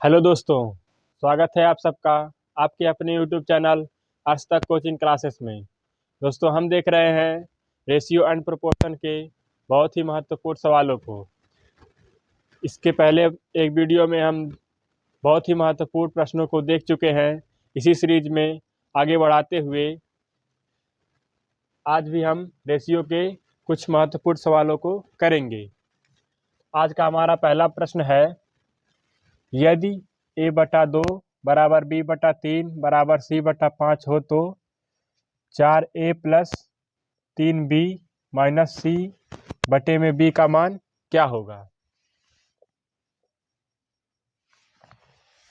Hello दोस्तों, स्वागत है आप सबका आपके अपने यूट्यूब चैनल आज तक कोचिंग क्लासेस में। दोस्तों, हम देख रहे हैं रेशियो एंड प्रोपोर्शन के बहुत ही महत्वपूर्ण सवालों को। इसके पहले एक वीडियो में हम बहुत ही महत्वपूर्ण प्रश्नों को देख चुके हैं। इसी सीरीज में आगे बढ़ाते हुए आज भी हम रेशियो के कुछ महत्वपूर्ण सवालों को करेंगे। आज का हमारा पहला प्रश्न है, यदि a/2 बराबर b/3 बराबर c/5 हो तो 4a plus 3b minus c बटे में b का मान क्या होगा।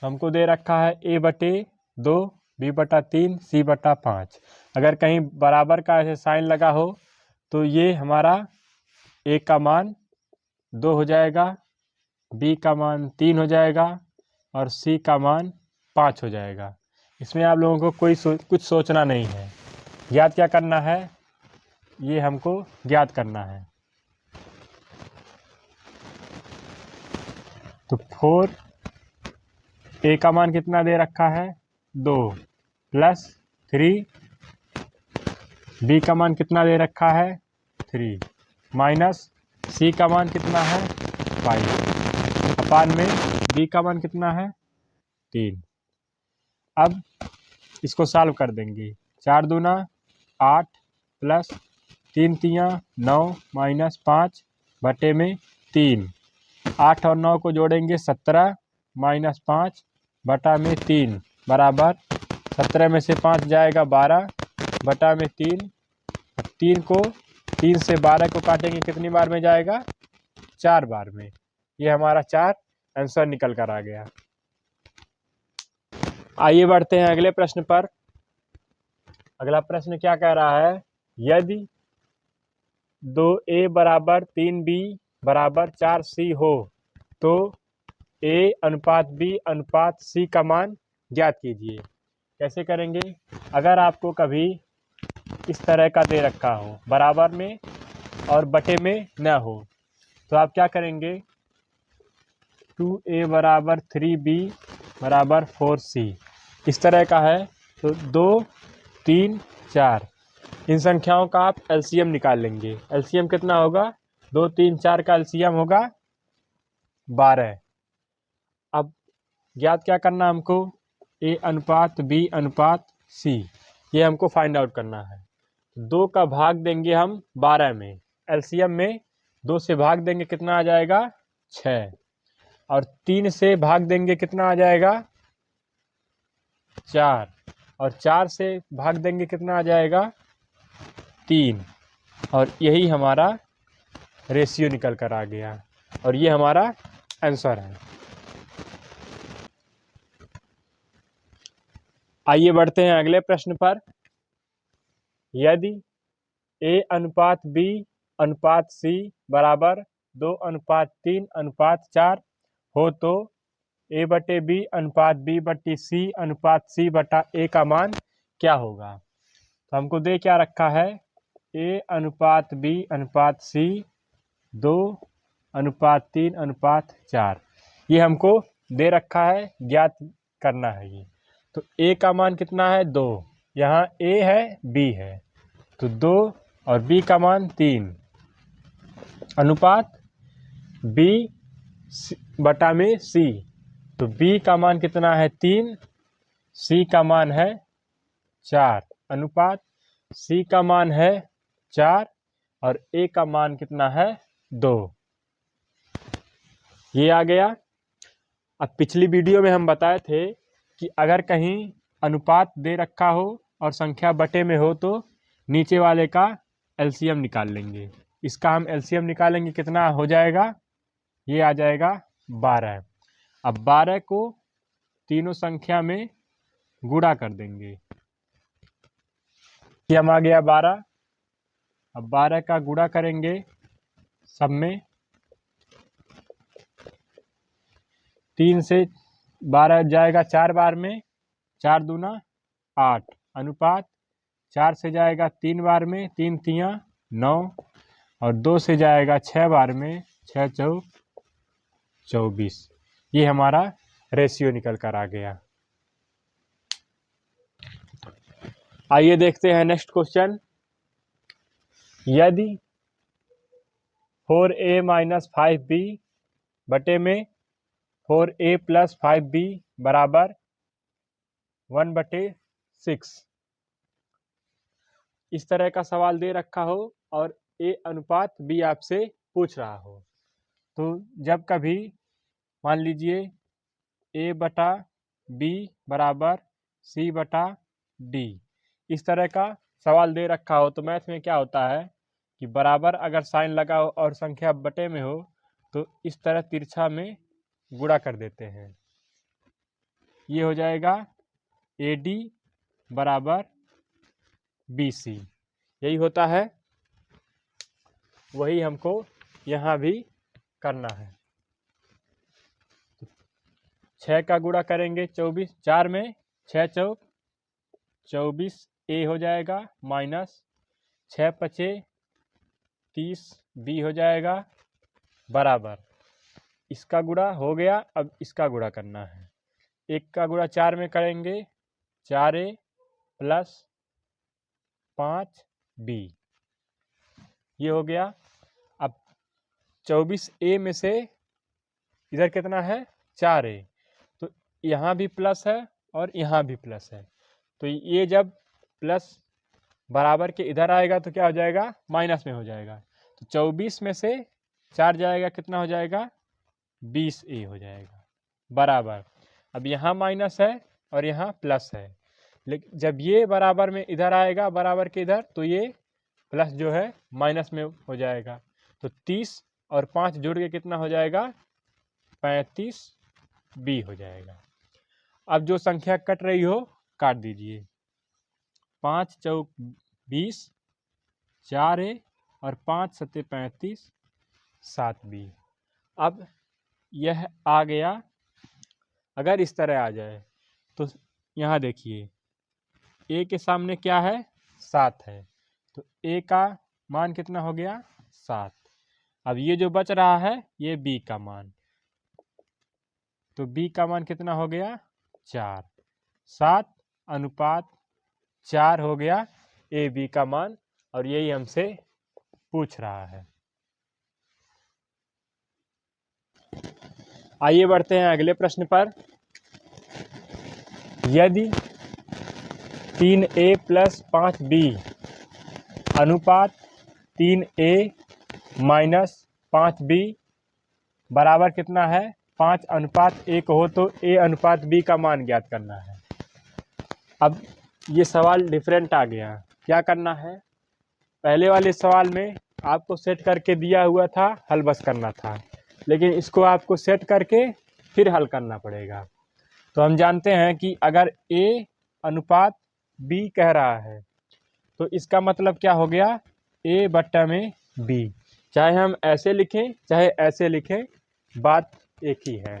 हमको दे रखा है a/2 b/3 c/5। अगर कहीं बराबर का ऐसे साइन लगा हो तो ये हमारा a का मान 2 हो जाएगा, b का मान 3 हो जाएगा और c का मान 5 हो जाएगा। इसमें आप लोगों को कुछ सोचना नहीं है। ज्ञात क्या करना है, ये हमको ज्ञात करना है। तो 4 a का मान कितना दे रखा है 2 प्लस 3 b का मान कितना दे रखा है 3 माइनस c का मान कितना है 5 अपान में b का मान कितना है 3। अब इसको सॉल्व कर देंगे। 4 दूना 8 प्लस 3 तियाँ 9 माइनस 5 बटे में 3। 8 और 9 को जोड़ेंगे 17 माइनस 5 बटा में 3 बराबर 17 में से 5 जाएगा 12 बटा में 3। 3 को 3 से 12 को काटेंगे कितनी बार में जाएगा 4 बार में। ये हमारा 4 आंसर निकल कर आ गया। आइए बढ़ते हैं अगले प्रश्न पर। अगला प्रश्न क्या कह रहा है, यदि 2a बराबर 3b बराबर 4c हो तो a अनुपात b अनुपात c का मान ज्ञात कीजिए। कैसे करेंगे, अगर आपको कभी इस तरह का दे रखा हो बराबर में और बटे में न हो तो आप क्या करेंगे, 2a बराबर 3b बराबर 4c इस तरह का है तो 2 3 4 इन संख्याओं का आप एलसीएम निकाल लेंगे। एलसीएम कितना होगा, 2 3 4 का एलसीएम होगा 12। अब ज्ञात क्या करना हमको, a अनुपात b अनुपात c ये हमको फाइंड आउट करना है। 2 का भाग देंगे हम 12 में, एलसीएम में 2 से भाग देंगे कितना आ जाएगा 6 और 3 से भाग देंगे कितना आ जाएगा 4 और 4 से भाग देंगे कितना आ जाएगा 3 और यही हमारा रेशियो निकल कर आ गया और ये हमारा आंसर है। आइए बढ़ते हैं अगले प्रश्न पर। यदि a अनुपात b अनुपात c बराबर 2 अनुपात 3 अनुपात 4 हो तो a बटे b अनुपात b बटे c अनुपात c बटा a का मान क्या होगा। तो हमको दे क्या रखा है, a अनुपात b अनुपात c 2 अनुपात 3 अनुपात 4 ये हमको दे रखा है, ज्ञात करना है ये। तो a का मान कितना है 2, यहाँ a है b है तो 2 और b का मान 3 अनुपात b बटा में c तो b का मान कितना है 3, c का मान है 4 अनुपात c का मान है 4 और a का मान कितना है 2। ये आ गया। अब पिछली वीडियो में हम बताए थे कि अगर कहीं अनुपात दे रखा हो और संख्या बटे में हो तो नीचे वाले का एलसीएम निकाल लेंगे। इसका हम एलसीएम निकालेंगे कितना हो जाएगा, ये आ जाएगा 12। अब 12 को तीनों संख्या में गुणा कर देंगे, ये हम आ गया 12। अब 12 का गुणा करेंगे सब में, 3 से 12 जाएगा 4 बार में, 4 दूना 8 अनुपात 4 से जाएगा 3 बार में, 3 तियाँ 9 और 2 से जाएगा 6 बार में, 6 चौक 24 ये हमारा रेशियो निकल कर आ गया। आइए देखते हैं नेक्स्ट क्वेश्चन। यदि 4a माइनस 5b बटे में 4a प्लस 5b बराबर 1/6 इस तरह का सवाल दे रखा हो और a अनुपात b आपसे पूछ रहा हो, तो जब कभी मान लीजिए a बटा b बराबर c बटा d इस तरह का सवाल दे रखा हो, तो मैथ में क्या होता है कि बराबर अगर साइन लगा हो और संख्या बटे में हो तो इस तरह तिरछा में गुणा कर देते हैं। ये हो जाएगा AD बराबर BC, यही होता है, वही हमको यहाँ भी करना है। 6 का गुणा करेंगे 24, 4 में 6 चौक 24 A हो जाएगा माइनस 6 पचे 30 B हो जाएगा बराबर, इसका गुणा हो गया, अब इसका गुणा करना है। 1 का गुणा 4 में करेंगे 4A प्लस 5B, ये हो गया। अब 24A में से इधर कितना है 4A, तो यहाँ भी प्लस है और यहाँ भी प्लस है, तो ये जब प्लस बराबर के इधर आएगा तो क्या हो जाएगा माइनस में हो जाएगा। तो 24 में से 4 जाएगा, कितना हो जाएगा 20A हो जाएगा बराबर। अब यहाँ माइनस है और यहाँ प्लस है, लेकिन जब ये बराबर में इधर आएगा बराबर के इधर तो ये प्लस जो है माइनस में हो जाएगा। तो 30 और 5 जोड़ के कितना हो जाएगा 35B हो जाएगा। अब जो संख्या कट रही हो काट दीजिए, 5 चौक 20 4A और 5 सत्ते 35 7B। अब यह आ गया, अगर इस तरह आ जाए तो यहाँ देखिए A के सामने क्या है 7 है, तो A का मान कितना हो गया 7। अब ये जो बच रहा है ये B का मान, तो B का मान कितना हो गया 4, 7 अनुपात 4 हो गया A B का मान, और यही हमसे पूछ रहा है। आइए बढ़ते हैं अगले प्रश्न पर। यदि 3A प्लस 5B अनुपात 3A माइनस 5B बराबर कितना है 5 अनुपात 1 हो तो A अनुपात B का मान ज्ञात करना है। अब ये सवाल डिफरेंट आ गया, क्या करना है, पहले वाले सवाल में आपको सेट करके दिया हुआ था, हल बस करना था, लेकिन इसको आपको सेट करके फिर हल करना पड़ेगा। तो हम जानते हैं कि अगर A अनुपात B कह रहा है तो इसका मतलब क्या हो गया A बट्टा में B, चाहे हम ऐसे लिखें चाहे ऐसे लिखें बात एक ही है।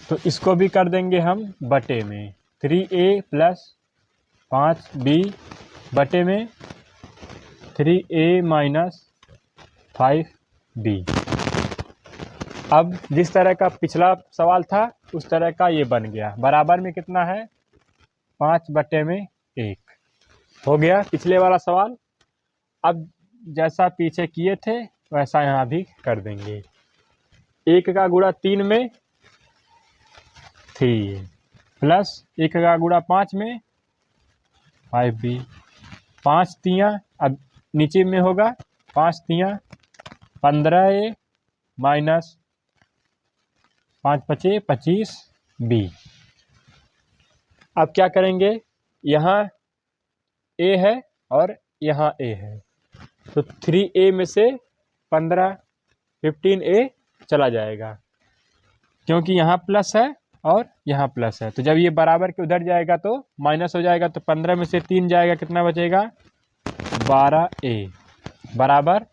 तो इसको भी कर देंगे हम बटे में 3A प्लस 5B बटे में 3A माइनस 5B। अब जिस तरह का पिछला सवाल था उस तरह का ये बन गया, बराबर में कितना है 5 बटे में 1 हो गया पिछले वाला सवाल। अब जैसा पीछे किए थे वैसा यहाँ भी कर देंगे। 1 का गुणा 3 में 3 प्लस 1 का गुणा 5 में 5B, 5 तियाँ अब नीचे में होगा 5 तियाँ 15A माइनस 5 पचे 25B। अब क्या करेंगे, यहाँ A है और यहाँ A है, तो 3A में से 15A चला जाएगा, क्योंकि यहाँ प्लस है और यहाँ प्लस है, तो जब ये बराबर के उधर जाएगा तो माइनस हो जाएगा, तो 15 में से 3 जाएगा, कितना बचेगा 12A बराबर।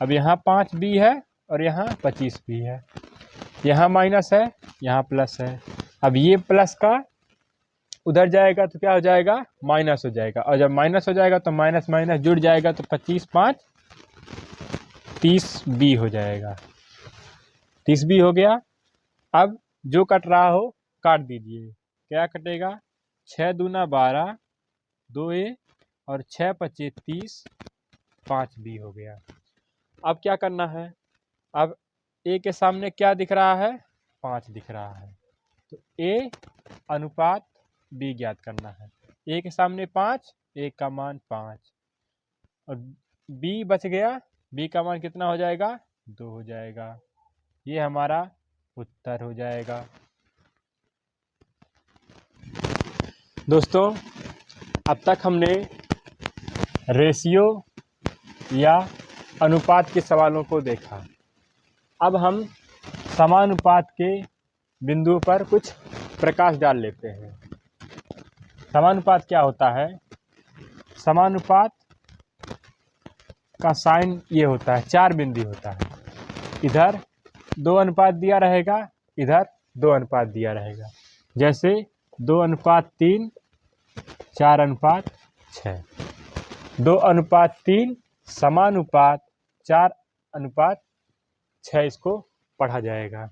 अब यहाँ 5B है और यहाँ 25B है, यहाँ माइनस है यहाँ प्लस है। अब ये प्लस का उधर जाएगा तो क्या हो जाएगा माइनस हो जाएगा, और जब माइनस हो जाएगा तो माइनस माइनस जुड़ जाएगा, तो 25 5 30B हो जाएगा, 30B हो गया। अब जो कट रहा हो काट दीजिए। क्या कटेगा? 6 दूना 12, 2A और 6 पच्चे 30, 5B हो गया। अब क्या करना है? अब A के सामने क्या दिख रहा है? 5 दिख रहा है, तो A अनुपात B ज्ञात करना है। A के सामने 5, A का मान 5 और B बच गया, B का मान कितना हो जाएगा? 2 हो जाएगा। ये हमारा उत्तर हो जाएगा। दोस्तों, अब तक हमने रेशियो या अनुपात के सवालों को देखा। अब हम समानुपात के बिंदुओं पर कुछ प्रकाश डाल लेते हैं। समानुपात क्या होता है? समानुपात का साइन ये होता है, 4 बिंदु होता है। इधर 2 अनुपात दिया रहेगा, इधर 2 अनुपात दिया रहेगा। जैसे 2:3, 4:6, 2:3 समानुपात 4:6 इसको पढ़ा जाएगा।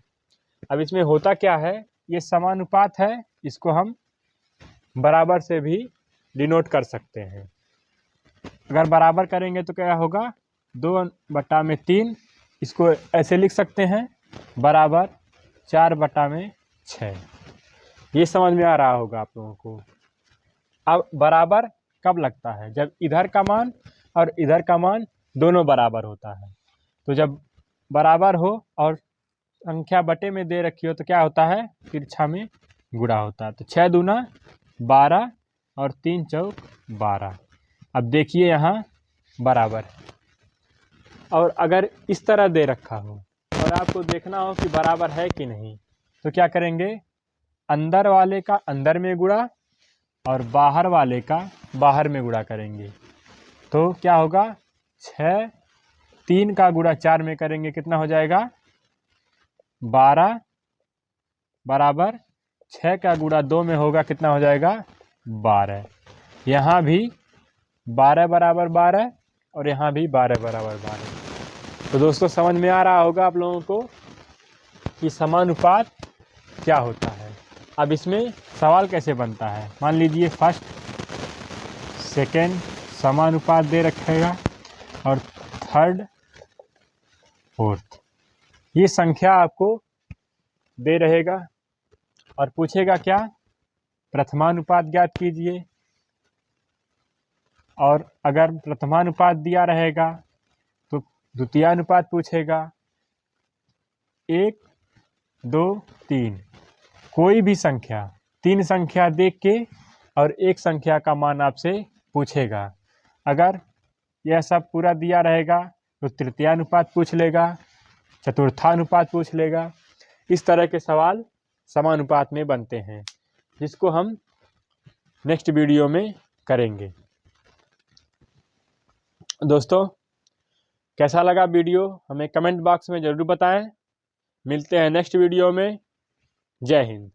अब इसमें होता क्या है? ये समानुपात है, इसको हम बराबर से भी डिनोट कर सकते हैं। अगर बराबर करेंगे तो क्या होगा? 2/3 इसको ऐसे लिख सकते हैं, बराबर 4/6। ये समझ में आ रहा होगा आप लोगों को। अब बराबर कब लगता है? जब इधर का मान और इधर का मान दोनों बराबर होता है। तो जब बराबर हो और संख्या बटे में दे रखी हो तो क्या होता है? तिरछा में गुणा होता है। तो 6 दूना 12 और 3 चौक 12। अब देखिए यहाँ बराबर, और अगर इस तरह दे रखा हो और आपको देखना हो कि बराबर है कि नहीं, तो क्या करेंगे? अंदर वाले का अंदर में गुणा और बाहर वाले का बाहर में गुणा करेंगे। तो क्या होगा? 6, 3 का गुणा 4 में करेंगे, कितना हो जाएगा? 12 बराबर 6 का गुणा 2 में होगा, कितना हो जाएगा? 12। यहाँ भी 12 बराबर 12 और यहाँ भी 12 बराबर 12। तो दोस्तों, समझ में आ रहा होगा आप लोगों को कि समानुपात क्या होता है। अब इसमें सवाल कैसे बनता है? मान लीजिए फर्स्ट सेकेंड समानुपात दे रखेगा और थर्ड फोर्थ, ये संख्या आपको दे रहेगा और पूछेगा क्या? प्रथमानुपात ज्ञात कीजिए। और अगर प्रथमानुपात दिया रहेगा तो द्वितीयानुपात पूछेगा। 1, 2, 3 कोई भी संख्या, 3 संख्या देख के और एक संख्या का मान आपसे पूछेगा। अगर यह सब पूरा दिया रहेगा तो तृतीयानुपात पूछ लेगा, चतुर्थानुपात पूछ लेगा। इस तरह के सवाल समानुपात में बनते हैं, जिसको हम नेक्स्ट वीडियो में करेंगे। दोस्तों, कैसा लगा वीडियो हमें कमेंट बॉक्स में ज़रूर बताएं। मिलते हैं नेक्स्ट वीडियो में। जय हिंद।